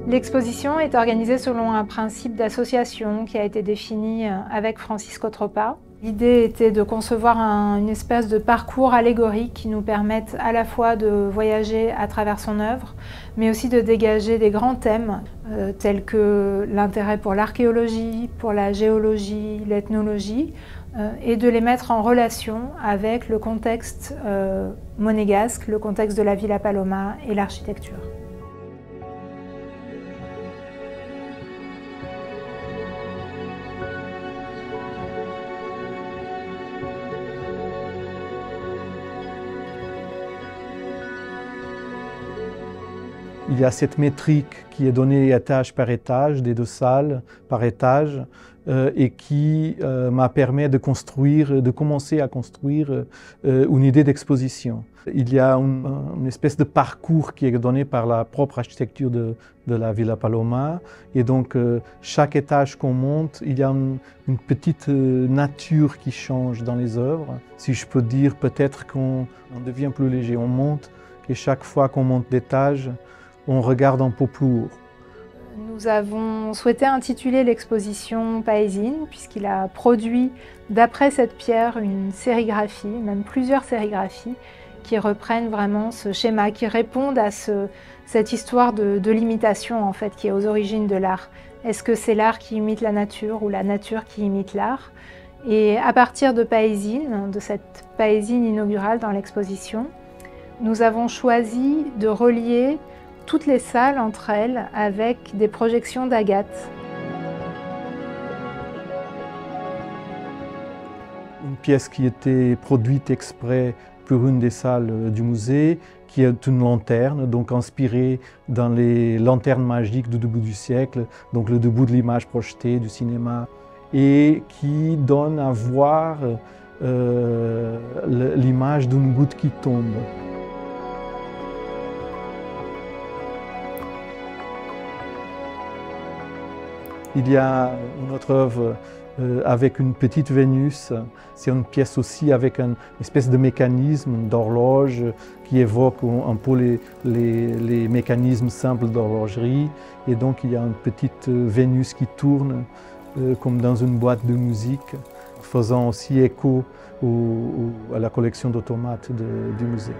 L'exposition est organisée selon un principe d'association qui a été défini avec Francisco Tropa. L'idée était de concevoir une espèce de parcours allégorique qui nous permette à la fois de voyager à travers son œuvre, mais aussi de dégager des grands thèmes tels que l'intérêt pour l'archéologie, pour la géologie, l'ethnologie, et de les mettre en relation avec le contexte monégasque, le contexte de la Villa Paloma et l'architecture. Il y a cette métrique qui est donnée étage par étage, des deux salles par étage, et qui m'a permis de commencer à construire une idée d'exposition. Il y a une espèce de parcours qui est donné par la propre architecture de la Villa Paloma. Et donc, chaque étage qu'on monte, il y a une petite nature qui change dans les œuvres. Si je peux dire, peut-être qu'on devient plus léger. On monte, et chaque fois qu'on monte d'étage, on regarde un peu plus haut. Nous avons souhaité intituler l'exposition Paesine, puisqu'il a produit, d'après cette pierre, une sérigraphie, même plusieurs sérigraphies, qui reprennent vraiment ce schéma, qui répondent à cette histoire de l'imitation, en fait, qui est aux origines de l'art. Est-ce que c'est l'art qui imite la nature ou la nature qui imite l'art? Et à partir de Paesine, de cette Paesine inaugurale dans l'exposition, nous avons choisi de relier toutes les salles entre elles avec des projections d'Agathe. Une pièce qui était produite exprès pour une des salles du musée, qui est une lanterne, donc inspirée dans les lanternes magiques du début du siècle, donc le début de l'image projetée du cinéma, et qui donne à voir l'image d'une goutte qui tombe. Il y a une autre œuvre avec une petite Vénus. C'est une pièce aussi avec une espèce de mécanisme d'horloge qui évoque un peu les mécanismes simples d'horlogerie. Et donc il y a une petite Vénus qui tourne comme dans une boîte de musique, faisant aussi écho à la collection d'automates du musée.